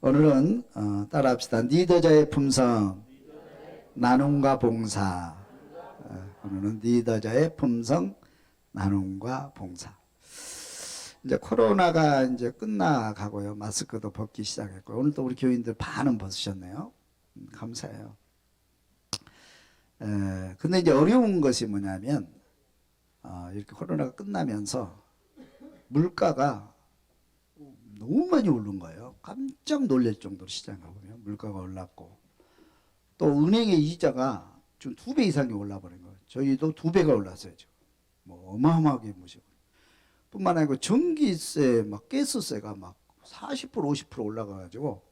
오늘은 따라합시다. 리더자의 품성, 나눔과 봉사. 오늘은 리더자의 품성, 나눔과 봉사. 이제 코로나가 이제 끝나가고요. 마스크도 벗기 시작했고, 오늘도 우리 교인들 반은 벗으셨네요. 감사해요. 근데 이제 어려운 것이 뭐냐면, 이렇게 코로나가 끝나면서 물가가 너무 많이 오른 거예요. 깜짝 놀랄 정도로 시장에 가보면 물가가 올랐고, 또 은행의 이자가 지금 2배 이상이 올라버린 거예요. 저희도 2배가 올랐어요. 지금 뭐 어마어마하게 무시고. 뿐만 아니고 전기세, 막 가스세가 막 40% 50% 올라가가지고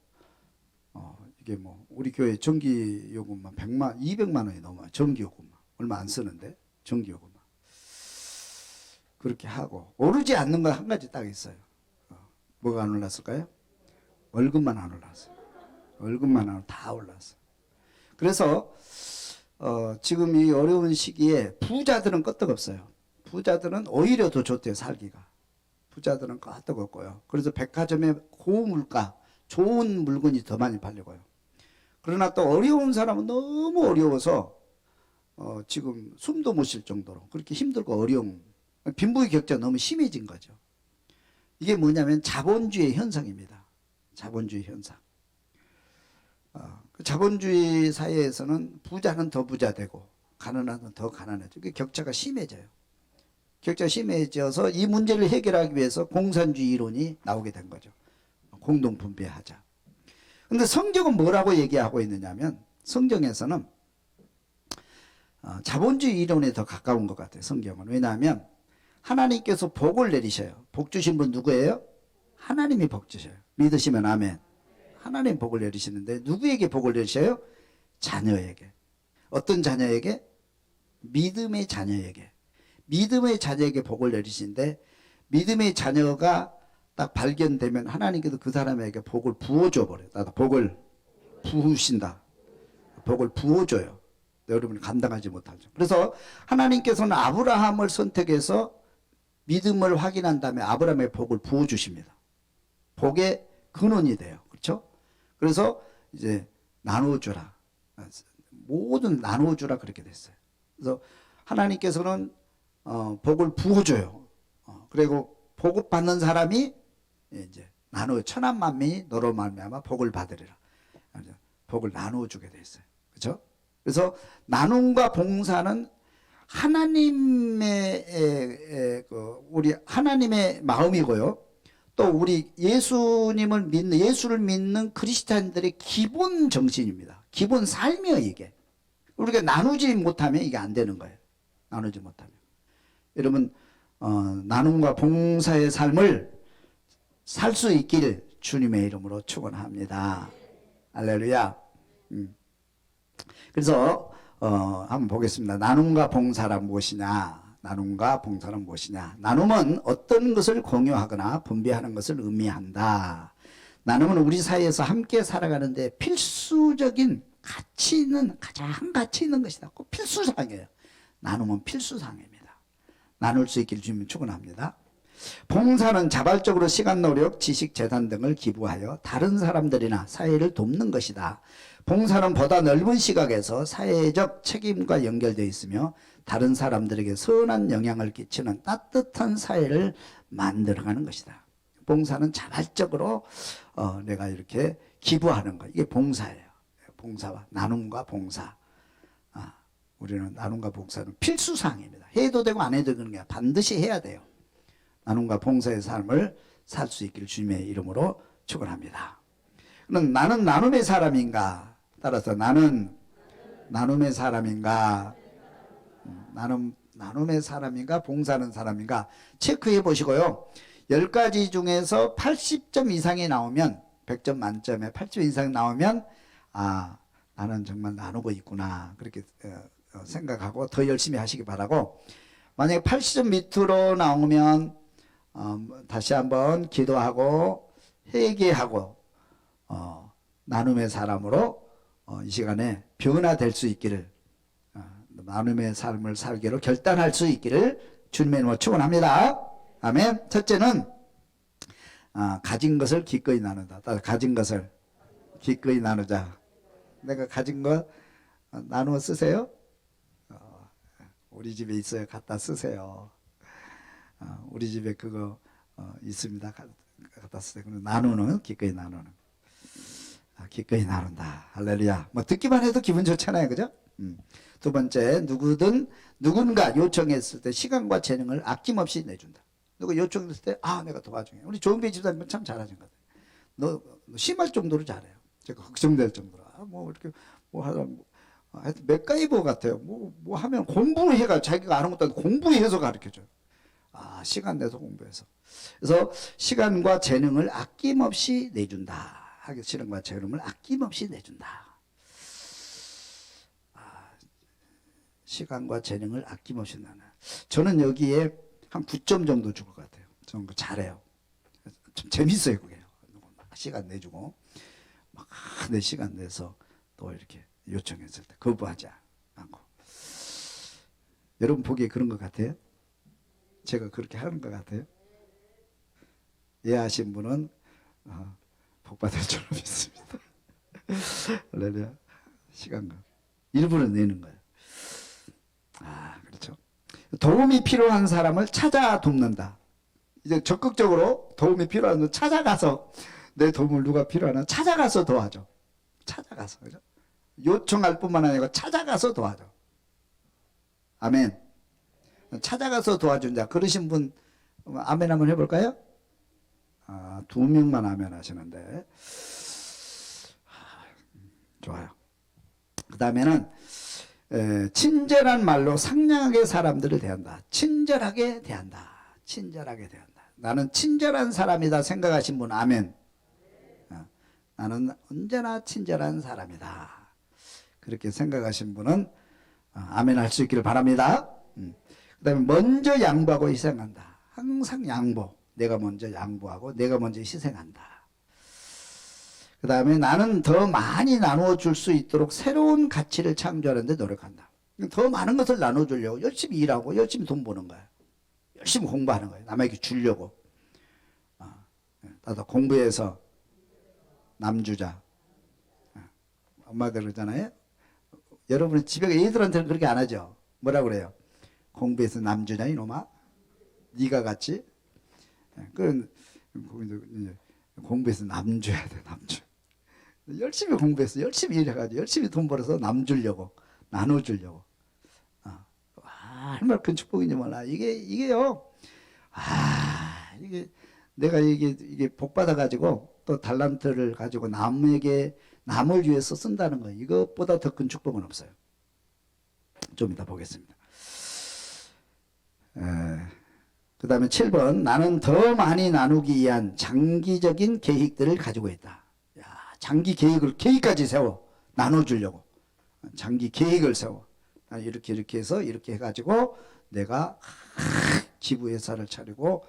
이게 뭐 우리 교회 전기 요금만 200만 원이 넘어요. 전기 요금만 얼마 안 쓰는데 전기 요금만 그렇게 하고 오르지 않는 건 한 가지 딱 있어요. 뭐가 안 올랐을까요? 월급만 안 올랐어요. 월급만 안 다 올랐어요. 그래서 지금 이 어려운 시기에 부자들은 끄떡없어요. 부자들은 오히려 더 좋대요. 살기가. 부자들은 끄떡없고요. 그래서 백화점에 고물가 좋은 물건이 더 많이 팔리고요. 그러나 또 어려운 사람은 너무 어려워서 지금 숨도 못 쉴 정도로 그렇게 힘들고 어려운 빈부격차가 너무 심해진 거죠. 이게 뭐냐면 자본주의 현상입니다. 자본주의 현상. 자본주의 사회에서는 부자는 더 부자되고 가난한 더 가난해지고 격차가 심해져요. 격차가 심해져서 이 문제를 해결하기 위해서 공산주의 이론이 나오게 된 거죠. 공동분배하자. 근데 성경은 뭐라고 얘기하고 있느냐면 성경에서는 자본주의 이론에 더 가까운 것 같아요. 성경은. 왜냐하면 하나님께서 복을 내리셔요. 복 주신 분 누구예요? 하나님이 복 주셔요. 믿으시면 아멘. 하나님 복을 내리시는데 누구에게 복을 내리셔요? 자녀에게. 어떤 자녀에게? 믿음의 자녀에게. 믿음의 자녀에게 복을 내리시는데 믿음의 자녀가 딱 발견되면 하나님께서 그 사람에게 복을 부어줘 버려요. 나도 복을 부으신다. 복을 부어줘요. 여러분이 감당하지 못하죠. 그래서 하나님께서는 아브라함을 선택해서 믿음을 확인한 다음에 아브라함의 복을 부어주십니다. 복의 근원이 돼요. 그렇죠? 그래서 이제 나눠주라. 모든 나눠주라 그렇게 됐어요. 그래서 하나님께서는 복을 부어줘요. 그리고 복을 받는 사람이 이제 나눠 천한 만민이 너로 말미암아 복을 받으리라. 복을 나눠주게 됐어요. 그렇죠? 그래서 나눔과 봉사는 하나님의 우리 하나님의 마음이고요. 또 우리 예수를 믿는 그리스도인들의 기본 정신입니다. 기본 삶이에요, 이게. 우리가 나누지 못하면 이게 안 되는 거예요. 나누지 못하면. 여러분, 나눔과 봉사의 삶을 살 수 있길 주님의 이름으로 축원합니다. 할렐루야. 그래서 한번 보겠습니다. 나눔과 봉사란 무엇이냐? 나눔과 봉사는 무엇이냐? 나눔은 어떤 것을 공유하거나 분배하는 것을 의미한다. 나눔은 우리 사회에서 함께 살아가는데 필수적인 가치 있는, 가장 가치 있는 것이다. 꼭 필수사항이에요. 나눔은 필수사항입니다. 나눌 수 있기를 주님 축원합니다. 봉사는 자발적으로 시간, 노력, 지식, 재산 등을 기부하여 다른 사람들이나 사회를 돕는 것이다. 봉사는 보다 넓은 시각에서 사회적 책임과 연결되어 있으며 다른 사람들에게 선한 영향을 끼치는 따뜻한 사회를 만들어가는 것이다. 봉사는 자발적으로 내가 이렇게 기부하는 것, 이게 봉사예요. 봉사와 나눔과 봉사. 우리는 나눔과 봉사는 필수사항입니다. 해도 되고 안 해도 되는 게 반드시 해야 돼요. 나눔과 봉사의 삶을 살 수 있기를 주님의 이름으로 축원합니다. 그럼 나는 나눔의 사람인가? 따라서 나는 나눔의 사람인가? 나눔의 사람인가? 봉사하는 사람인가? 체크해 보시고요. 10가지 중에서 80점 이상이 나오면 100점 만점에 80점 이상 나오면 나는 정말 나누고 있구나. 그렇게 생각하고 더 열심히 하시기 바라고, 만약에 80점 밑으로 나오면 다시 한번 기도하고 회개하고 나눔의 사람으로 이 시간에 변화될 수 있기를, 나눔의 삶을 살기로 결단할 수 있기를 주님의 이름으로 축원합니다. 아멘. 첫째는 가진 것을 기꺼이 나눈다. 가진 것을 기꺼이 나누자. 내가 가진 거 나누어 쓰세요. 우리 집에 있어요. 갖다 쓰세요. 우리 집에 그거 있습니다. 갖다 쓰세요. 나누는, 기꺼이 나누는. 기꺼이 나눈다. 할렐루야. 뭐 듣기만 해도 기분 좋잖아요. 그죠? 두 번째, 누군가 요청했을 때 시간과 재능을 아낌없이 내준다. 누가 요청했을 때, 내가 도와주게. 우리 조은배 집사님은 참 잘하신 것 같아요. 너 심할 정도로 잘해요. 제가 걱정될 정도로. 이렇게, 하여튼 맥가이버 같아요. 뭐 하면 공부해가 자기가 아는 것도 아니고 공부해서 가르쳐줘요. 시간 내서 공부해서. 그래서 시간과 재능을 아낌없이 내준다. 시간과 재능을 아낌없이 내준다. 시간과 재능을 아낌없이 내준다. 저는 여기에 한 9점 정도 줄 것 같아요. 저는 그거 잘해요. 좀 재밌어요, 그게. 시간 내주고, 내 시간 내서 또 이렇게 요청했을 때 거부하지 않고. 여러분 보기에 그런 것 같아요? 제가 그렇게 하는 것 같아요? 이해하신 분은 복 받을 줄 믿습니다. 할렐루야. 시간과 일부러 내는 거예요. 그렇죠. 도움이 필요한 사람을 찾아 돕는다. 이제 적극적으로 도움이 필요한 분 찾아가서, 내 도움을 누가 필요하나 찾아가서 도와줘. 찾아가서. 그죠? 요청할 뿐만 아니라 찾아가서 도와줘. 아멘. 찾아가서 도와준 자. 그러신 분 아멘 한번 해볼까요? 2명만 아멘 하시는데. 좋아요. 그 다음에는 친절한 말로 상냥하게 사람들을 대한다. 친절하게 대한다. 친절하게 대한다. 나는 친절한 사람이다 생각하신 분 아멘. 나는 언제나 친절한 사람이다. 그렇게 생각하신 분은 아멘 할 수 있기를 바랍니다. 그 다음에 먼저 양보하고 희생한다. 항상 양보. 내가 먼저 양보하고 내가 먼저 희생한다. 그 다음에 나는 더 많이 나누어 줄 수 있도록 새로운 가치를 창조하는 데 노력한다. 더 많은 것을 나눠주려고 열심히 일하고 열심히 돈 버는 거야. 열심히 공부하는 거예요. 남에게 주려고. 나도 공부해서 남주자. 엄마들 그러잖아요. 여러분 집에 애들한테는 그렇게 안 하죠. 뭐라 그래요? 공부해서 남주냐 이놈아? 네가 같이? 그런 공부해서 남줘야 돼. 남주. 열심히 공부해서 열심히 일해가지고 열심히 돈 벌어서 남주려고 나눠주려고. 얼마나 큰 축복인지 몰라. 이게요. 이게 내가 이게 복 받아가지고 또 달란트를 가지고 남을 위해서 쓴다는 거. 이것보다 더 큰 축복은 없어요. 좀 이따 보겠습니다. 그 다음에 7번. 나는 더 많이 나누기 위한 장기적인 계획들을 가지고 있다. 장기 계획까지 세워. 나눠주려고. 장기 계획을 세워. 이렇게 해서 이렇게 해가지고 내가 기부회사를 차리고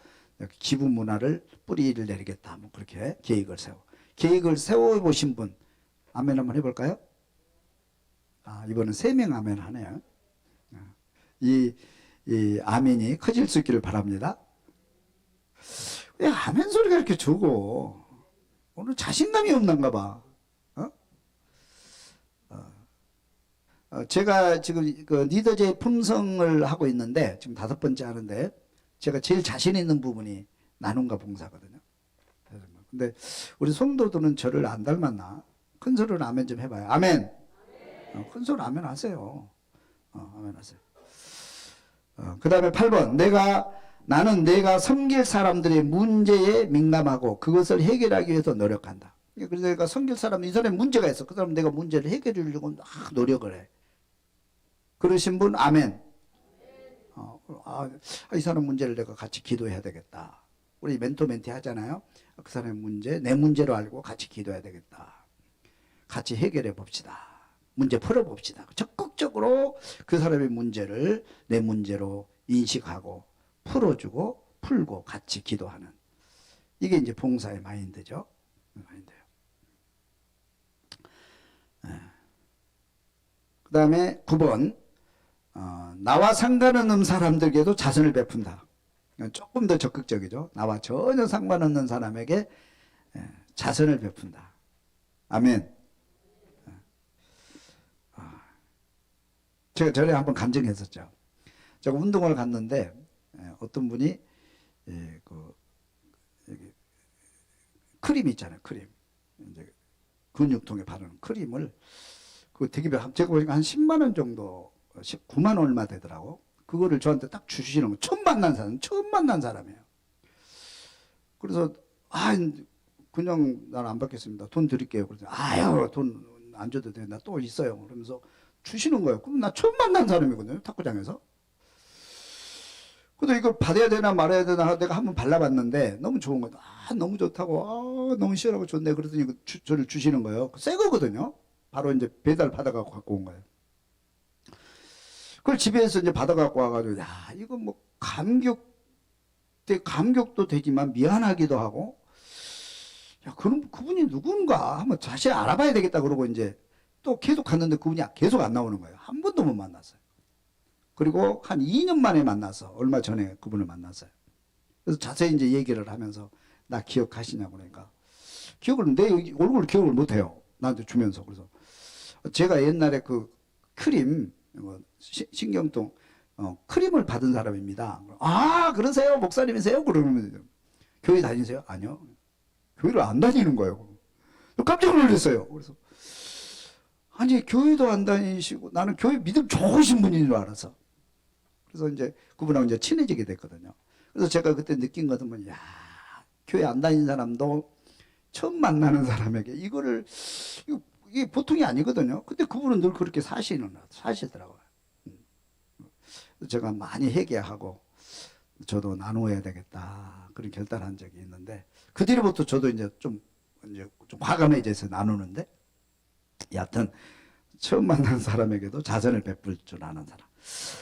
기부 문화를 뿌리를 내리겠다. 뭐 그렇게 계획을 세워. 계획을 세워보신 분 아멘 한번 해볼까요? 이번엔 3명 아멘 하네요. 이 아멘이 커질 수 있기를 바랍니다. 왜 아멘 소리가 이렇게 적어? 오늘 자신감이 없는가 봐. 제가 지금 그 리더제 품성을 하고 있는데 지금 5번째 하는데 제가 제일 자신 있는 부분이 나눔과 봉사거든요. 근데 우리 성도들은 저를 안 닮았나? 큰 소리로 아멘 좀 해봐요. 아멘. 큰 소리로 아멘 하세요. 아멘 하세요. 그 다음에 8번. 나는 내가 섬길 사람들의 문제에 민감하고 그것을 해결하기 위해서 노력한다. 그래서 내가 섬길 사람, 이 사람에 문제가 있어. 그 사람 내가 문제를 해결해 주려고 노력을 해. 그러신 분 아멘. 이 사람 문제를 내가 같이 기도해야 되겠다. 우리 멘토 멘티 하잖아요. 그 사람의 문제, 내 문제로 알고 같이 기도해야 되겠다. 같이 해결해 봅시다. 문제 풀어봅시다. 적극적으로 그 사람의 문제를 내 문제로 인식하고 풀어주고 풀고 같이 기도하는. 이게 이제 봉사의 마인드죠. 마인드예요. 그 다음에 9번. 나와 상관없는 사람들에게도 자선을 베푼다. 조금 더 적극적이죠. 나와 전혀 상관없는 사람에게 자선을 베푼다. 아멘. 제가 전에 한번 간증했었죠. 제가 운동을 갔는데 어떤 분이 여기 크림 있잖아요. 크림. 이제 근육통에 바르는 크림을 되게 제가 보니까 한 10만 원 정도 19만 원 얼마 되더라고. 그거를 저한테 딱 주시는 거. 처음 만난 사람이에요. 그래서 그냥 난 안 받겠습니다. 돈 드릴게요. 그래서 아유 돈 안 줘도 돼. 나 또 있어요. 그러면서 주시는 거예요. 그럼 나 처음 만난 사람이거든요. 탁구장에서. 근데 이걸 받아야 되나 말아야 되나 내가 한번 발라봤는데 너무 좋은 거예요. 너무 좋다고 너무 시원하고 좋네. 그랬더니 저를 주시는 거예요. 새 거거든요. 바로 이제 배달 받아갖고 갖고 온 거예요. 그걸 집에서 이제 받아갖고 와가지고 이거 뭐 감격도 되지만 미안하기도 하고 그럼 그분이 누군가 한번 다시 알아봐야 되겠다 그러고 이제 또 계속 갔는데 그분이 계속 안 나오는 거예요. 한 번도 못 만났어요. 그리고 한 2년 만에 만나서 얼마 전에 그분을 만났어요. 그래서 자세히 이제 얘기를 하면서 나 기억하시냐고 그러니까 내 얼굴을 기억을 못 해요. 나한테 주면서. 그래서 제가 옛날에 그 크림 신경통 크림을 받은 사람입니다. 그러세요? 목사님이세요? 그러면 교회 다니세요? 아니요. 교회를 안 다니는 거예요. 깜짝 놀랐어요. 그래서 아니 교회도 안 다니시고 나는 교회 믿음 좋으신 분인 줄 알아서. 그래서 이제 그분하고 이제 친해지게 됐거든요. 그래서 제가 그때 느낀 것은 뭐냐, 교회 안 다니는 사람도 처음 만나는 사람에게 이게 보통이 아니거든요. 근데 그분은 늘 그렇게 사시더라고요. 제가 많이 회개하고 저도 나누어야 되겠다 그런 결단한 적이 있는데 그 뒤로부터 저도 이제 좀 과감해져서 나누는데 여하튼 처음 만난 사람에게도 자선을 베풀 줄 아는 사람.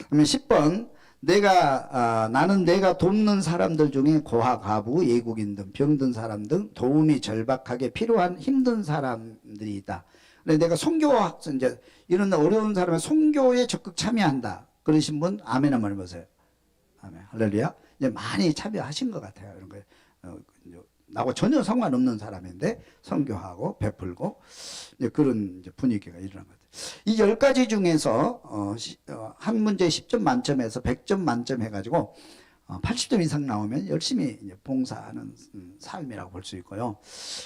그러면 10번 나는 내가 돕는 사람들 중에 고아, 과부, 예국인 등 병든 사람 등 도움이 절박하게 필요한 힘든 사람들이 있다. 내가 선교 이제 이런 어려운 사람의 선교에 적극 참여한다. 그러신 분 아멘 한번 해보세요. 아멘. 할렐루야. 이제 많이 참여하신 것 같아요. 이런 거 나하고 전혀 상관없는 사람인데 선교하고 베풀고 이제 그런 이제 분위기가 일어난 것 같아요. 이 10가지 중에서 한 문제 10점 만점에서 100점 만점 해가지고 80점 이상 나오면 열심히 이제 봉사하는 삶이라고 볼 수 있고요.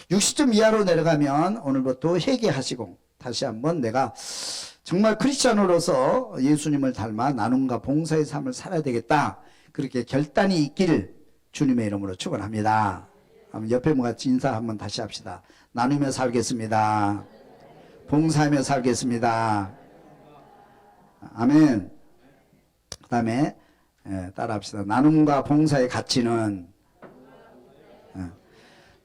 60점 이하로 내려가면 오늘부터 회개하시고 다시 한번 내가 정말 크리스찬으로서 예수님을 닮아 나눔과 봉사의 삶을 살아야 되겠다. 그렇게 결단이 있기를 주님의 이름으로 축원합니다. 옆에 분과 같이 인사 한번 다시 합시다. 나누며 살겠습니다. 봉사하며 살겠습니다. 아멘. 그 다음에 따라 합시다. 나눔과 봉사의 가치는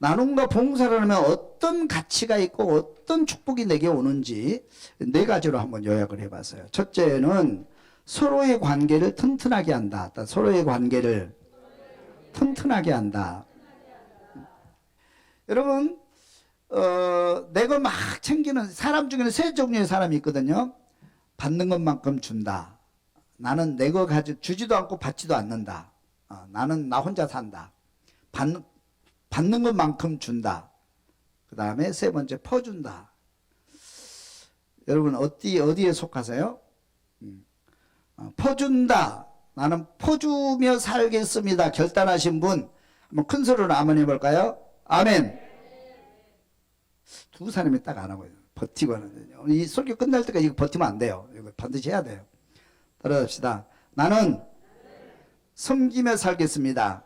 나눔과 봉사를 하면 어떤 가치가 있고 어떤 축복이 내게 오는지 4가지로 한번 요약을 해봤어요. 첫째는 서로의 관계를 튼튼하게 한다. 서로의 관계를 튼튼하게 한다. 여러분 내가 막 챙기는 사람 중에는 3종류의 사람이 있거든요. 받는 것만큼 준다. 나는 내 거 가지고 주지도 않고 받지도 않는다. 나는 나 혼자 산다. 받는 것만큼 준다. 그 다음에 3번째 퍼준다. 여러분 어디에 속하세요? 퍼준다. 나는 퍼주며 살겠습니다. 결단하신 분 한번 큰 소리로 아멘 해볼까요? 아멘. 2 사람이 딱 안 하고 버티고 하는데요. 이 설교 끝날 때까지 이거 버티면 안 돼요. 이거 반드시 해야 돼요. 따라합시다. 나는 섬기며 살겠습니다.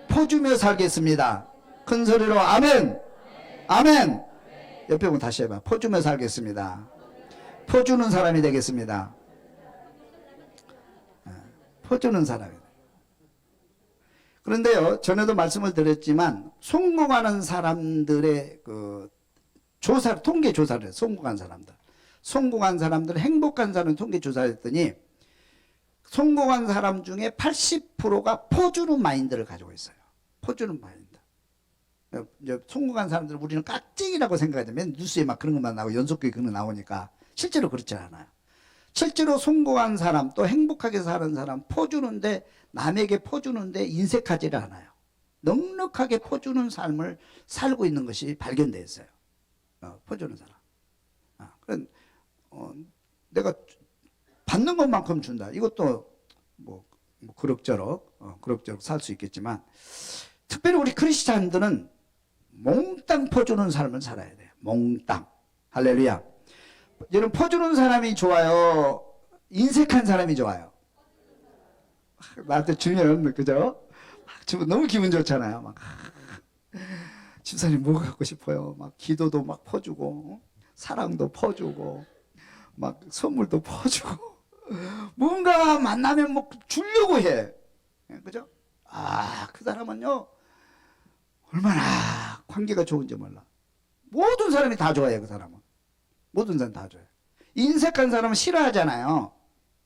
퍼주며 살겠습니다. 큰 소리로 아멘. 아멘. 옆에 보면 다시 해봐. 퍼주며 살겠습니다. 퍼주는 사람이 되겠습니다. 퍼주는 사람이. 그런데요, 전에도 말씀을 드렸지만 성공하는 사람들의 통계 조사를 해요. 성공한 사람들, 행복한 사람 통계 조사를 했더니 성공한 사람 중에 80%가 퍼주는 마인드를 가지고 있어요. 퍼주는 마인드. 이제 성공한 사람들 우리는 깍쟁이라고 생각하면 뉴스에 막 그런 것만 나오고 연속극이 그런 거 나오니까 실제로 그렇지 않아요. 실제로 성공한 사람 또 행복하게 사는 사람 퍼주는데 남에게 퍼주는데 인색하지를 않아요. 넉넉하게 퍼주는 삶을 살고 있는 것이 발견됐어요. 퍼주는 사람. 그런 내가 받는 것만큼 준다. 이것도 뭐 그럭저럭 살 수 있겠지만, 특별히 우리 크리스찬들은 몽땅 퍼주는 삶을 살아야 돼요. 몽땅. 할렐루야. 여러분, 퍼주는 사람이 좋아요? 인색한 사람이 좋아요? 나한테 주면, 그죠? 주면 너무 기분 좋잖아요. 막, 집사님 뭐 갖고 싶어요? 막 기도도 막 퍼주고, 사랑도 퍼주고, 막 선물도 퍼주고, 뭔가 만나면 뭐 주려고 해. 그죠? 그 사람은요, 얼마나 관계가 좋은지 몰라. 모든 사람이 다 좋아해, 그 사람은. 모든 사람 다 좋아해. 인색한 사람은 싫어하잖아요.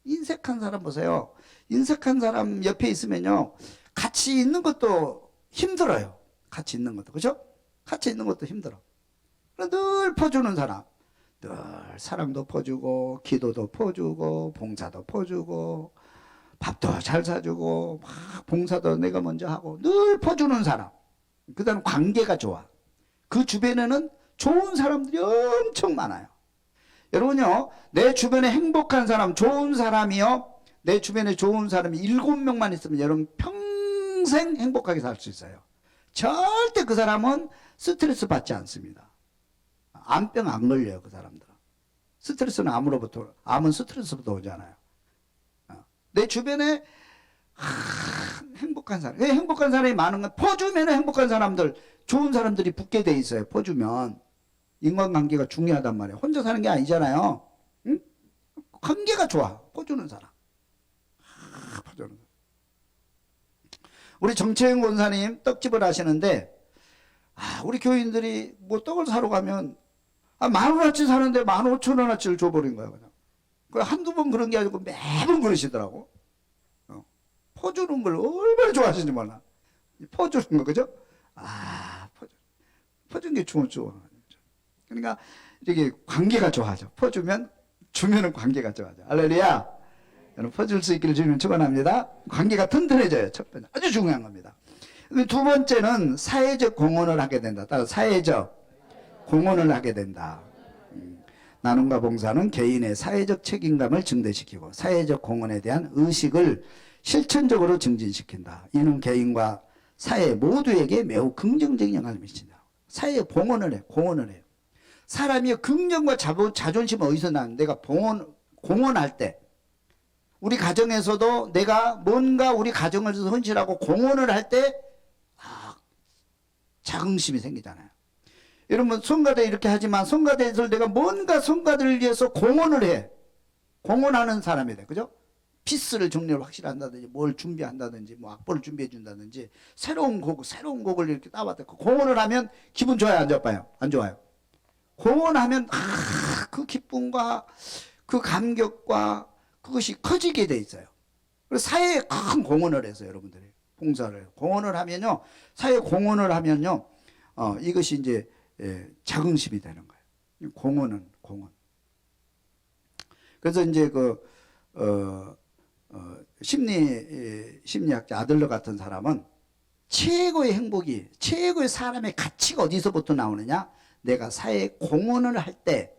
인색한 사람 보세요. 인색한 사람 옆에 있으면요, 같이 있는 것도 힘들어요. 같이 있는 것도. 그죠? 같이 있는 것도 힘들어. 늘 퍼주는 사람. 늘 사랑도 퍼주고, 기도도 퍼주고, 봉사도 퍼주고, 밥도 잘 사주고, 막 봉사도 내가 먼저 하고, 늘 퍼주는 사람. 그 다음 관계가 좋아. 그 주변에는 좋은 사람들이 엄청 많아요. 여러분요, 내 주변에 행복한 사람, 좋은 사람이요, 내 주변에 좋은 사람이 7명만 있으면 여러분 평생 행복하게 살 수 있어요. 절대 그 사람은 스트레스 받지 않습니다. 암병 안 걸려요, 그 사람들은. 스트레스는 암은 스트레스부터 오잖아요. 내 주변에 행복한 사람. 행복한 사람이 많은 건, 퍼주면 행복한 사람들, 좋은 사람들이 붙게 돼 있어요. 퍼주면. 인간관계가 중요하단 말이에요. 혼자 사는 게 아니잖아요. 응? 관계가 좋아. 퍼주는 사람. 퍼주는 사람. 우리 정채영 권사님 떡집을 하시는데, 우리 교인들이 뭐 떡을 사러 가면, 10,000원어치 사는데 15,000원어치를 줘버린 거야, 그냥. 한두 번 그런 게 아니고 매번 그러시더라고. 퍼주는 걸 얼마나 좋아하시는지 몰라. 퍼주는 거, 그죠? 퍼주는 게 좋아. 그러니까 이렇게 관계가 좋아져. 퍼주면, 주면은 관계가 좋아져. 할렐루야. 여러분, 퍼줄 수 있기를 주님 축원합니다. 관계가 튼튼해져요. 첫 번째. 아주 중요한 겁니다. 두 번째는 사회적 공헌을 하게 된다. 따라서 사회적 공헌을 하게 된다. 나눔과 봉사는 개인의 사회적 책임감을 증대시키고 사회적 공헌에 대한 의식을 실천적으로 증진시킨다. 이는 개인과 사회 모두에게 매우 긍정적인 영향을 미친다. 사회에 공헌을 해요. 사람이 긍정과 자존심은 어디서 나는? 내가 공헌할 때, 우리 가정에서도 내가 뭔가 우리 가정을 위해서 헌신하고 공헌을 할 때, 자긍심이 생기잖아요. 여러분, 성가대 이렇게 하지만 성가대에서 내가 뭔가 성가대를 위해서 공헌을 해. 공헌하는 사람이 돼. 그죠? 피스를 정리를 확실히 한다든지, 뭘 준비한다든지, 뭐 악보를 준비해 준다든지, 새로운 곡을 이렇게 따왔다. 공헌을 하면 기분 좋아요, 안 좋아요? 안 좋아요. 공헌하면, 그 기쁨과 그 감격과 그것이 커지게 돼 있어요. 그래서 사회에 큰 공헌을 해서 여러분들이 봉사를 해요. 공헌을 하면요, 사회 공헌을 하면요, 이것이 이제 자긍심이 되는 거예요. 공헌은 공헌. 그래서 이제 심리학자 아들러 같은 사람은 최고의 행복이, 최고의 사람의 가치가 어디서부터 나오느냐? 내가 사회에 공헌을 할 때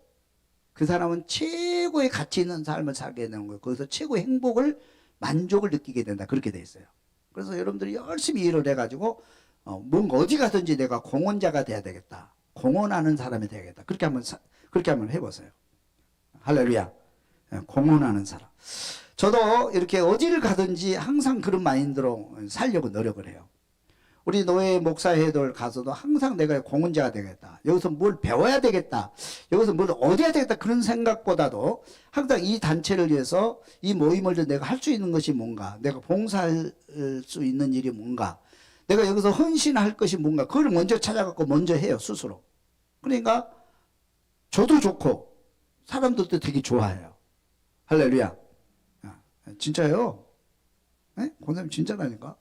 그 사람은 최고의 가치 있는 삶을 살게 되는 거예요. 거기서 최고의 행복을, 만족을 느끼게 된다. 그렇게 돼 있어요. 그래서 여러분들이 열심히 일을 해가지고 뭔가 어디 가든지 내가 공헌자가 돼야 되겠다. 공헌하는 사람이 되야겠다. 그렇게 한번 해보세요. 할렐루야. 공헌하는 사람. 저도 이렇게 어디를 가든지 항상 그런 마인드로 살려고 노력을 해요. 우리 노예 목사회들 가서도 항상 내가 공헌자가 되겠다. 여기서 뭘 배워야 되겠다. 여기서 뭘 얻어야 되겠다. 그런 생각보다도 항상 이 단체를 위해서, 이 모임을 위해서 내가 할 수 있는 것이 뭔가, 내가 봉사할 수 있는 일이 뭔가, 내가 여기서 헌신할 것이 뭔가, 그걸 먼저 찾아갖고 먼저 해요, 스스로. 그러니까 저도 좋고 사람들도 되게 좋아해요. 할렐루야. 진짜요? 권사님 진짜라니까?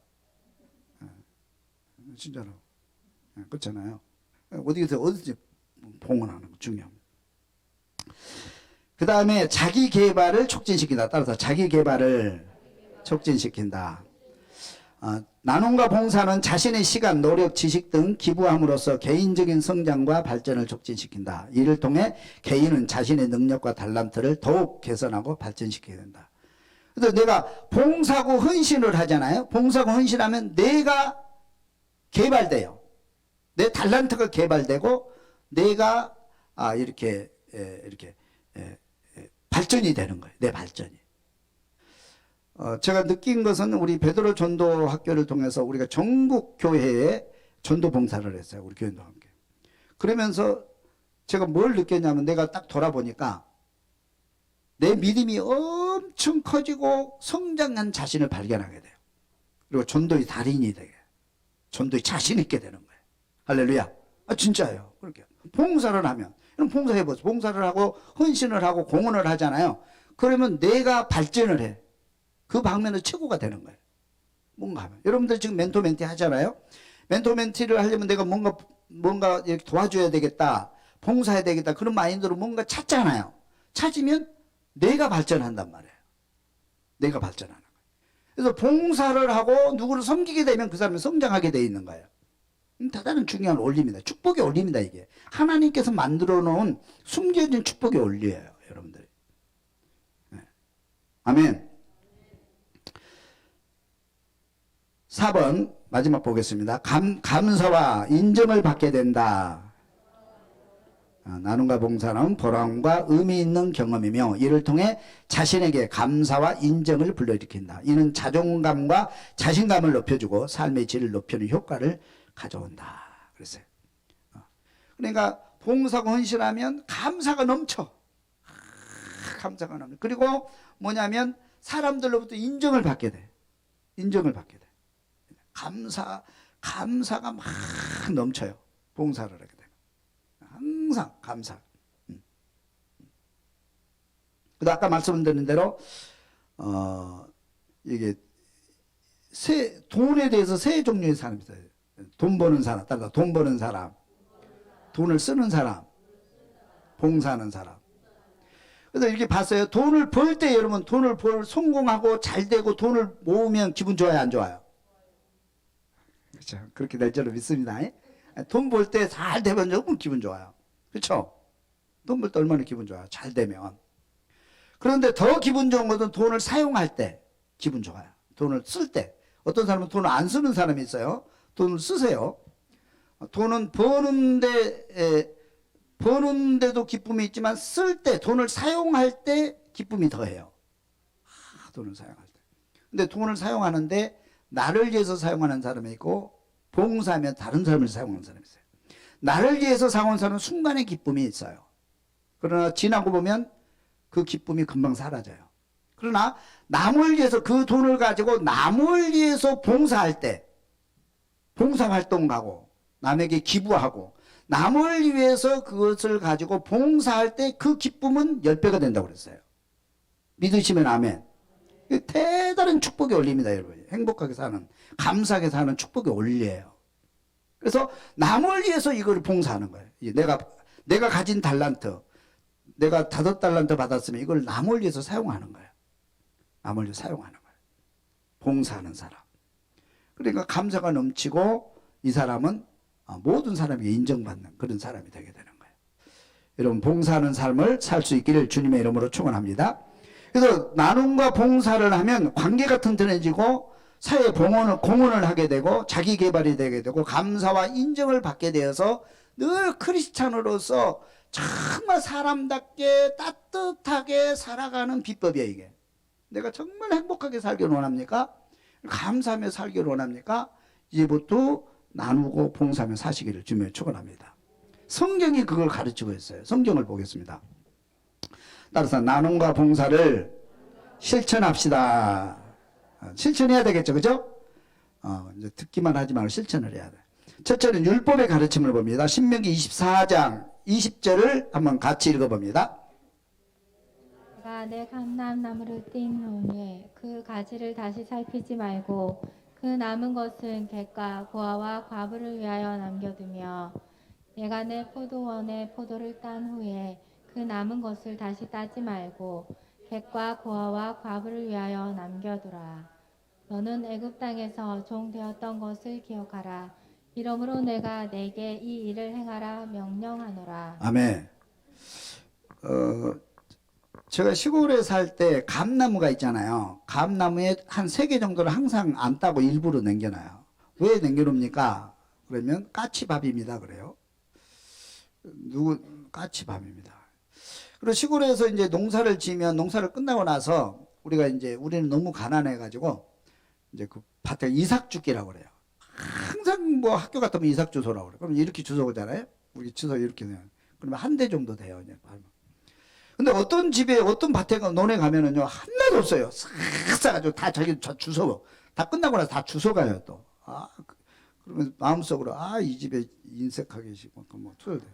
진짜로. 그렇잖아요. 어디든지 봉헌하는 거 중요합니다. 그 다음에 자기 개발을 촉진시킨다. 따라서 자기 개발을 촉진시킨다. 나눔과 봉사는 자신의 시간, 노력, 지식 등 기부함으로써 개인적인 성장과 발전을 촉진시킨다. 이를 통해 개인은 자신의 능력과 달란트를 더욱 개선하고 발전시켜야 된다. 그래서 내가 봉사고 헌신을 하잖아요. 봉사고 헌신하면 내가 개발돼요. 내 달란트가 개발되고 내가 이렇게 발전이 되는 거예요. 내 발전이. 제가 느낀 것은 우리 베드로 전도 학교를 통해서 우리가 전국 교회에 전도 봉사를 했어요. 우리 교인들과 함께. 그러면서 제가 뭘 느꼈냐면 내가 딱 돌아보니까 내 믿음이 엄청 커지고 성장한 자신을 발견하게 돼요. 그리고 전도의 달인이 되게, 전도의 자신 있게 되는 거예요. 할렐루야. 진짜예요. 그렇게. 봉사를 하면, 봉사해보세요. 봉사를 하고 헌신을 하고 공헌을 하잖아요. 그러면 내가 발전을 해. 그 방면의 최고가 되는 거예요. 뭔가 하면. 여러분들 지금 멘토 멘티 하잖아요. 멘토 멘티를 하려면 내가 뭔가 이렇게 도와줘야 되겠다. 봉사해야 되겠다. 그런 마인드로 뭔가 찾잖아요. 찾으면 내가 발전한단 말이에요. 내가 발전하는 거예요. 그래서 봉사를 하고 누구를 섬기게 되면 그 사람이 성장하게 돼 있는 거예요. 대단한 중요한 원리입니다. 축복의 원리입니다, 이게. 하나님께서 만들어 놓은 숨겨진 축복의 원리예요, 여러분들이. 네. 아멘. 4번 마지막 보겠습니다. 감사와 인정을 받게 된다. 나눔과 봉사는 보람과 의미 있는 경험이며 이를 통해 자신에게 감사와 인정을 불러일으킨다. 이는 자존감과 자신감을 높여주고 삶의 질을 높이는 효과를 가져온다. 그랬어요. 그러니까 봉사가 헌신하면 감사가 넘쳐. 감사가 넘쳐. 그리고 뭐냐면 사람들로부터 인정을 받게 돼. 인정을 받게 돼. 감사가 막 넘쳐요. 봉사를 하게 되면. 항상 감사. 그래도 아까 말씀드린 대로, 이게, 돈에 대해서 세 종류의 사람이 있어요. 돈 버는 사람, 따라서 돈 버는 사람, 돈을 쓰는 사람, 봉사하는 사람. 그래서 이렇게 봤어요. 돈을 벌 때 여러분, 성공하고 잘 되고 돈을 모으면 기분 좋아요, 안 좋아요? 그렇죠. 그렇게 될 줄로 믿습니다. 돈 벌 때 잘 되면 너무 기분 좋아요. 그렇죠? 돈 벌 때 얼마나 기분 좋아요. 잘 되면. 그런데 더 기분 좋은 것은 돈을 사용할 때 기분 좋아요. 돈을 쓸 때. 어떤 사람은 돈을 안 쓰는 사람이 있어요. 돈을 쓰세요. 돈은 버는데도 기쁨이 있지만 쓸 때, 돈을 사용할 때 기쁨이 더해요. 돈을 사용할 때. 근데 돈을 사용하는데 나를 위해서 사용하는 사람이 있고 봉사하면 다른 사람을 사용하는 사람이 있어요. 나를 위해서 사용하는 사람은 순간의 기쁨이 있어요. 그러나 지나고 보면 그 기쁨이 금방 사라져요. 그러나 남을 위해서 그 돈을 가지고 남을 위해서 봉사할 때 봉사활동 가고 남에게 기부하고 남을 위해서 그것을 가지고 봉사할 때 그 기쁨은 10배가 된다고 그랬어요. 믿으시면 아멘. 대단한 축복의 원리입니다, 여러분. 행복하게 사는, 감사하게 사는 축복의 원리예요. 그래서 남을 위해서 이걸 봉사하는 거예요. 내가 가진 달란트, 내가 5달란트 받았으면 이걸 남을 위해서 사용하는 거예요. 남을 위해서 사용하는 거예요. 봉사하는 사람. 그러니까 감사가 넘치고 이 사람은 모든 사람에게 인정받는 그런 사람이 되게 되는 거예요. 여러분, 봉사하는 삶을 살 수 있기를 주님의 이름으로 축원합니다. 그래서 나눔과 봉사를 하면 관계가 튼튼해지고 사회 공헌을 하게 되고 자기 개발이 되게 되고 감사와 인정을 받게 되어서 늘 크리스찬으로서 정말 사람답게 따뜻하게 살아가는 비법이에요, 이게. 내가 정말 행복하게 살기를 원합니까? 감사하며 살기를 원합니까? 이제부터 나누고 봉사하며 사시기를 주님의 축원합니다. 성경이 그걸 가르치고 있어요. 성경을 보겠습니다. 따라서 나눔과 봉사를 실천합시다. 실천해야 되겠죠, 그죠? 이제 듣기만 하지 말고 실천을 해야 돼. 첫째는 율법의 가르침을 봅니다. 신명기 24장 20절을 한번 같이 읽어봅니다. 내가 내 감람나무를 띈 후에 그 가지를 다시 살피지 말고 그 남은 것은 객과 고아와 과부를 위하여 남겨두며 내가 내 포도원에 포도를 딴 후에 그 남은 것을 다시 따지 말고 객과 고아와 과부를 위하여 남겨두라. 너는 애굽 땅에서 종 되었던 것을 기억하라. 이러므로 내가 내게 이 일을 행하라 명령하노라. 아멘. 제가 시골에 살 때 감나무가 있잖아요. 감나무에 한 3개 정도를 항상 안 따고 일부러 남겨놔요. 왜 남겨놓습니까? 그러면 까치밥입니다. 그래요. 까치밥입니다. 그리고 시골에서 이제 농사를 지면 농사를 끝나고 나서 우리는 너무 가난해가지고 이제 그 밭에 이삭죽기라고 그래요. 항상 뭐 학교 갔다 오면 이삭 주소라고 그래요. 그럼 이렇게 주소 오잖아요. 우리 주소 이렇게 내요. 그러면 한 대 정도 돼요. 이제. 근데 어떤 집에 어떤 밭에 논에 가면은요 하나도 없어요. 싹 싸가지고 다 자기 주소 다 끝나고 나서 다 주소 가요 또. 그러면 마음속으로 이 집에 인색하게 시고 뭐 투여돼.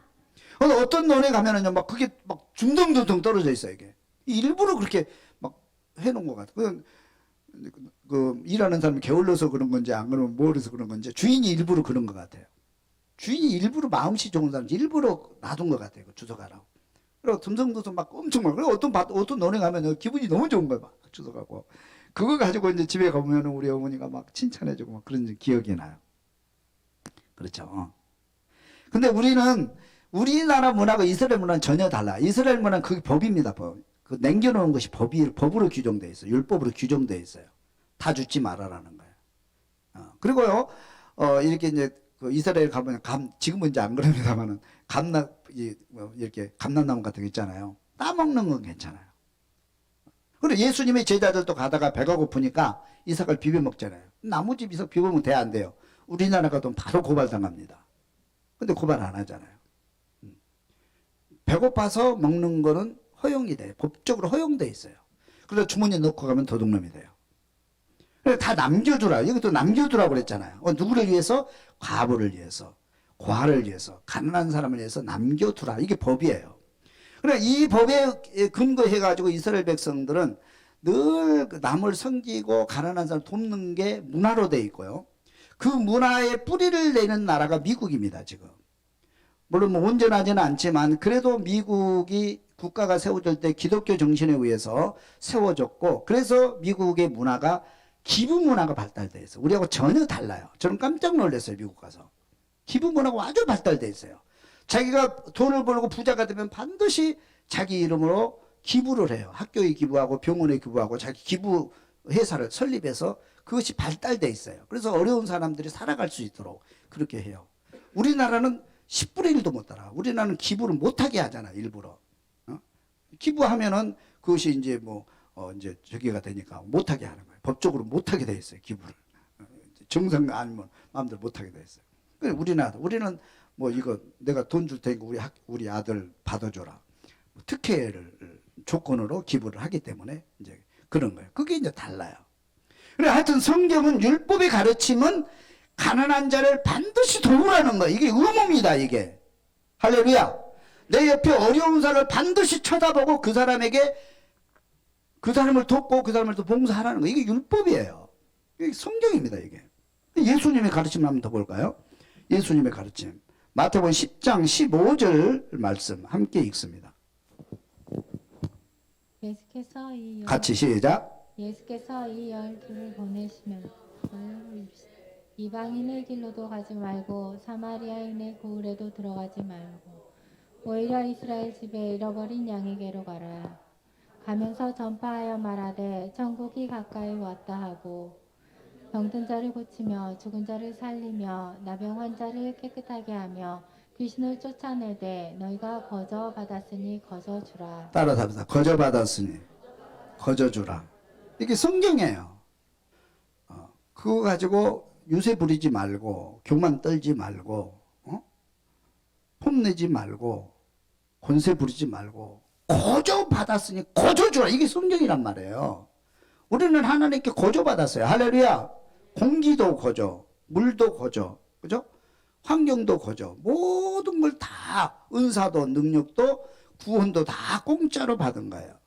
근데 어떤 논에 가면은요 막 그게 막 둥둥둥둥 떨어져 있어요 이게. 일부러 그렇게 막 해놓은 것 같아. 그 일하는 사람이 게을러서 그런 건지 안 그러면 뭐래서 그런 건지 주인이 일부러 그런 것 같아요. 주인이 일부러 마음씨 좋은 사람 일부러 놔둔 것 같아요. 그 주소 가라고. 그리고 듬성듬성 막 엄청 막 그리고 어떤 논에 가면 기분이 너무 좋은 거예요. 막 주소 가고 그거 가지고 이제 집에 가면 우리 어머니가 막 칭찬해주고 막 그런 기억이 나요. 그렇죠. 근데 우리나라 문화가 이스라엘 문화는 전혀 달라. 이스라엘 문화는 그게 법입니다. 법. 그 남겨놓은 것이 법으로 규정되어 있어요. 율법으로 규정되어 있어요. 다 죽지 말아라는 거예요. 그리고요, 이렇게 이제 그 이스라엘 가면 지금은 이제 안 그럽니다만은 이렇게 감람나무 같은 거 있잖아요. 따먹는 건 괜찮아요. 그리고 예수님의 제자들도 가다가 배가 고프니까 이삭을 비벼 먹잖아요. 나무집 이삭 비벼 먹으면 돼, 안 돼요? 우리나라 가도 바로 고발당합니다. 근데 고발 안 하잖아요. 배고파서 먹는 거는 허용이 돼요. 법적으로 허용돼 있어요. 그래서 주머니에 넣고 가면 도둑놈이 돼요. 다 남겨두라. 이것도 남겨두라고 그랬잖아요. 누구를 위해서? 과부를 위해서, 고아를 위해서, 가난한 사람을 위해서 남겨두라. 이게 법이에요. 그러니까 이 법에 근거해가지고 이스라엘 백성들은 늘 남을 섬기고 가난한 사람을 돕는 게 문화로 돼 있고요. 그 문화의 뿌리를 내는 나라가 미국입니다, 지금. 물론 뭐 온전하지는 않지만 그래도 미국이 국가가 세워질 때 기독교 정신에 의해서 세워졌고 그래서 미국의 문화가 기부 문화가 발달돼 있어요. 우리하고 전혀 달라요. 저는 깜짝 놀랐어요. 미국 가서. 기부 문화가 아주 발달돼 있어요. 자기가 돈을 벌고 부자가 되면 반드시 자기 이름으로 기부를 해요. 학교에 기부하고 병원에 기부하고 자기 기부 회사를 설립해서 그것이 발달돼 있어요. 그래서 어려운 사람들이 살아갈 수 있도록 그렇게 해요. 우리나라는 10분의 1도 못 따라. 우리나라는 기부를 못하게 하잖아, 일부러. 기부하면은 그것이 이제 이제 저기가 되니까 못하게 하는 거예요. 법적으로 못하게 돼 있어요, 기부를. 정상 아니면 마음대로 못하게 돼 있어요. 우리는 뭐 이거 내가 돈 줄 테니까 우리 아들 받아줘라. 특혜를 조건으로 기부를 하기 때문에 이제 그런 거예요. 그게 이제 달라요. 그래 하여튼 성경은 율법의 가르침은 가난한 자를 반드시 도우라는 거예요. 이게 의무입니다, 이게. 할렐루야. 내 옆에 어려운 사람을 반드시 쳐다보고 그 사람에게 그 사람을 돕고 그 사람을 또 봉사하라는 거. 이게 율법이에요. 이게 성경입니다, 이게. 예수님의 가르침을 한번 더 볼까요? 예수님의 가르침. 마태복음 10장 15절 말씀 함께 읽습니다. 같이 시작. 예수께서 이 12를 보내시면 이방인의 길로도 가지 말고 사마리아인의 고을에도 들어가지 말고 오히려 이스라엘 집에 잃어버린 양에게로 가라. 가면서 전파하여 말하되 천국이 가까이 왔다 하고 병든 자를 고치며 죽은 자를 살리며 나병 환자를 깨끗하게 하며 귀신을 쫓아내되 너희가 거저 받았으니 거저 주라. 따라서 합시다. 거저 받았으니 거저 주라. 이게 성경이에요. 그거 가지고 유세 부리지 말고 교만 떨지 말고 폼내지 말고 권세 부리지 말고 거저 받았으니 거저 주라. 이게 성경이란 말이에요. 우리는 하나님께 거저 받았어요. 할렐루야. 공기도 거저, 물도 거저, 그죠? 환경도 거저, 모든 걸 다 은사도 능력도 구원도 다 공짜로 받은 거예요.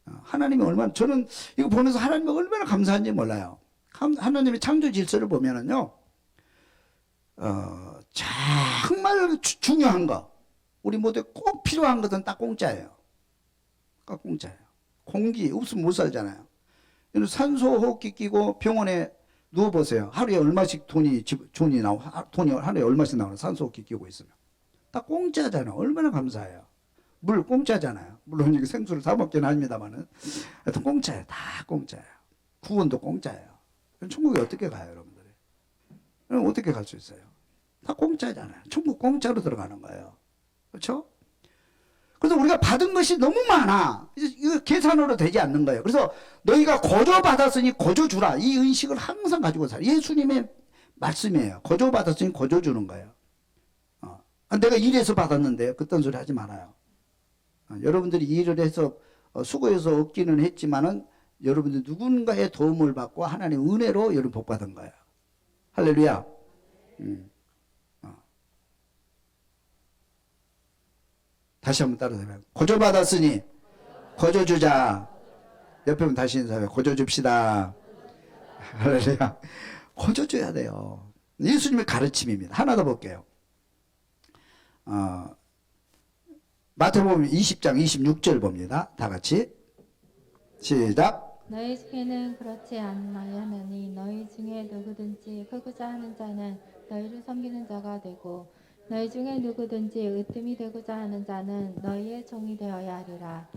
하나님이 얼마나, 저는 이거 보면서 하나님이 얼마나 감사한지 몰라요. 하나님의 창조 질서를 보면은요, 정말 중요한 거, 우리 모두에 꼭 필요한 것은 딱 공짜예요. 딱 공짜예요. 공기 없으면 못 살잖아요. 산소호흡기 끼고 병원에 누워보세요. 하루에 얼마씩 돈이 하루에 얼마씩 나오나 산소호흡기 끼고 있으면. 다 공짜잖아요. 얼마나 감사해요. 물 공짜잖아요. 물론 이게 생수를 사 먹긴 합니다만은. 하여튼 공짜예요. 다 공짜예요. 구원도 공짜예요. 천국에 어떻게 가요, 여러분들이? 그럼 어떻게 갈 수 있어요? 다 공짜잖아요. 천국 공짜로 들어가는 거예요. 그렇죠? 그래서 우리가 받은 것이 너무 많아. 이거 계산으로 되지 않는 거예요. 그래서 너희가 거저 받았으니 거저 주라. 이 의식을 항상 가지고 살아. 예수님의 말씀이에요. 거저 받았으니 거저 주는 거예요. 내가 일해서 받았는데 그딴 소리 하지 말아요. 여러분들이 일을 해서 수고해서 얻기는 했지만은 여러분들 누군가의 도움을 받고 하나님의 은혜로 여러분 복 받은 거예요. 할렐루야. 다시 한번 따라해봐요. 거저 받았으니 거저 주자. 옆에 분 다시 인사해요. 거저 줍시다. 할렐루야. 거저 줘야 돼요. 예수님의 가르침입니다. 하나 더 볼게요. 마태복음 20장 26절 봅니다. 다 같이 시작. 너희 중에는 그렇지 않아야 하느니 너희 중에 누구든지 크고자 하는 자는 너희를 섬기는 자가 되고 너희 중에 누구든지 으뜸이 되고자 하는 자는 너희의 종이 되어야 하리라.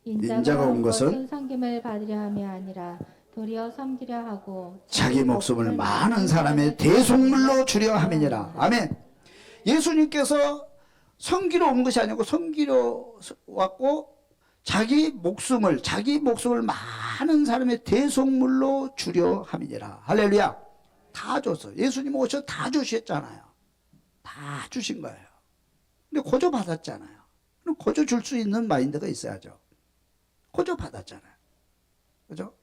인자가 온 것은 섬김을 받으려 함이 아니라 도리어 섬기려 하고 자기 목숨을 많은 사람의 대속물로 주려 함이니라. 아멘. 예수님께서 섬기러 온 것이 아니고 섬기러 왔고 자기 목숨을 많은 사람의 대속물로 주려 함이니라. 할렐루야. 다 줬어. 예수님 오셔서 다 주셨잖아요. 다 주신 거예요. 근데 거저 받았잖아요. 그럼 거저 줄 수 있는 마인드가 있어야죠. 거저 받았잖아요. 그죠?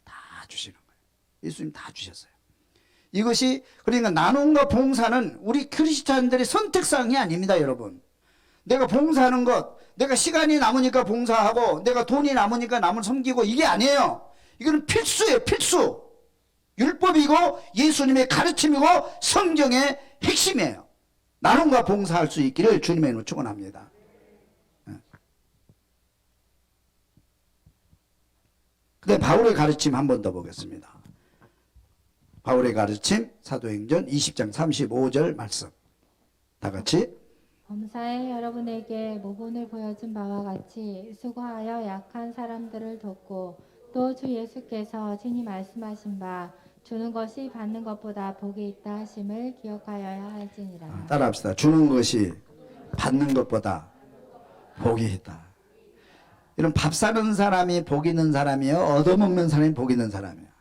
다 주시는 거예요. 예수님 다 주셨어요. 이것이 그러니까 나눔과 봉사는 우리 크리스찬들의 선택사항이 아닙니다, 여러분. 내가 봉사하는 것, 내가 시간이 남으니까 봉사하고 내가 돈이 남으니까 남을 섬기고 이게 아니에요. 이거는 필수예요, 필수. 율법이고 예수님의 가르침이고 성경의 핵심이에요. 나눔과 봉사할 수 있기를 주님의 이름으로 축원합니다. 근데 바울의 가르침 한 번 더 보겠습니다. 바울의 가르침 사도행전 20장 35절 말씀 다 같이 범사에 여러분에게 모본을 보여준 바와 같이 수고하여 약한 사람들을 돕고 또 주 예수께서 친히 말씀하신 바 주는 것이 받는 것보다 복이 있다 하심을 기억하여야 할지니라. 따라합시다. 주는 것이 받는 것보다 복이 있다. 이런 밥 사는 사람이 복 있는 사람이요, 얻어먹는 사람이 복 있는 사람이에요.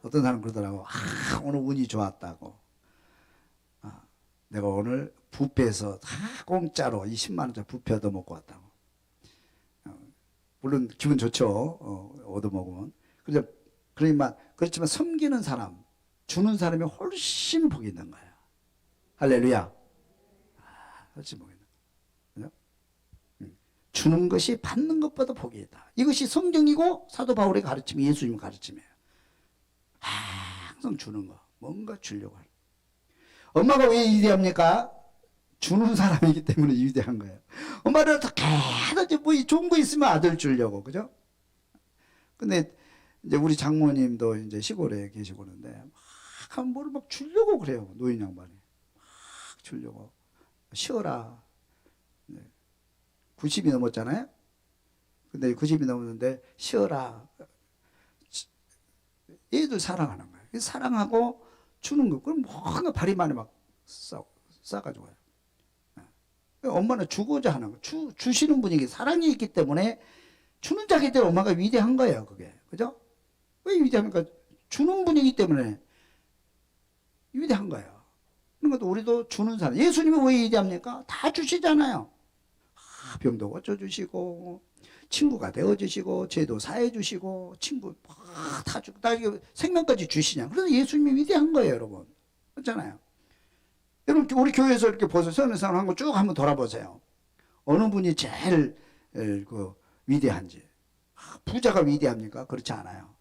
어떤 사람 그러더라고. 오늘 운이 좋았다고. 내가 오늘 뷔페에서 다 공짜로 20만 원짜리 뷔페 얻어먹고 왔다고. 물론 기분 좋죠. 얻어먹으면. 그렇지만 섬기는 사람, 주는 사람이 훨씬 복이 있는 거예요. 할렐루야. 훨씬 복이 있는 거예요. 주는 것이 받는 것보다 복이 있다. 이것이 성경이고 사도 바울의 가르침이 예수님의 가르침이에요. 항상 주는 거, 뭔가 주려고 하는. 엄마가 왜 위대합니까? 주는 사람이기 때문에 위대한 거예요. 엄마는 어떻게 하든지 뭐 좋은 거 있으면 아들 주려고, 그죠? 근데 이제 우리 장모님도 이제 시골에 계시고 그러는데 막 주려고 그래요. 노인 양반이 막 주려고. 쉬어라. 90이 넘었잖아요. 근데 90이 넘었는데 쉬어라. 얘들 사랑하는 거예요. 사랑하고 주는 거. 그럼 뭔가 바리만에 막 싸가지고 와요. 엄마는 주고자 하는 거. 주시는 분이 사랑이 있기 때문에 주는 자기 때문에 엄마가 위대한 거예요. 그게. 그죠? 왜 위대합니까? 주는 분이기 때문에 위대한 거예요. 그러니까 우리도 주는 사람. 예수님이 왜 위대합니까? 다 주시잖아요. 병도 고쳐주시고 친구가 되어주시고 죄도 사해주시고 친구 다 주고 나에게 생명까지 주시냐. 그래서 예수님이 위대한 거예요, 여러분. 그렇잖아요. 여러분 우리 교회에서 이렇게 보세요. 선교사람 한 거 쭉 한번 돌아보세요. 어느 분이 제일 위대한지. 부자가 위대합니까? 그렇지 않아요.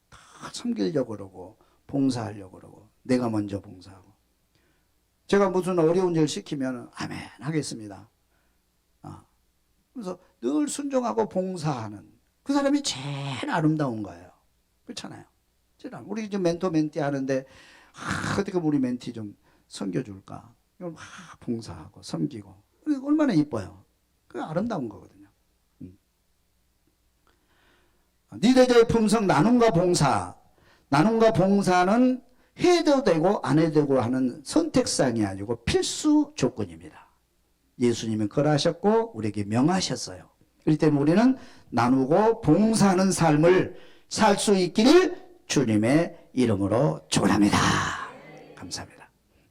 다 섬기려고 그러고 봉사하려고 그러고 내가 먼저 봉사하고. 제가 무슨 어려운 일 시키면 아멘 하겠습니다. 그래서 늘 순종하고 봉사하는 그 사람이 제일 아름다운 거예요. 그렇잖아요. 우리 지금 멘토 멘티 하는데 어떻게 우리 멘티 좀 섬겨줄까? 이걸 막 봉사하고 섬기고 얼마나 이뻐요. 그 아름다운 거거든요. 니대자의 품성 나눔과 봉사. 나눔과 봉사는 해도 되고 안 해도 되고 하는 선택사항이 아니고 필수 조건입니다. 예수님은 그러하셨고 우리에게 명하셨어요. 그렇기 때문에 우리는 나누고 봉사하는 삶을 살 수 있기를 주님의 이름으로 축원합니다. 감사합니다.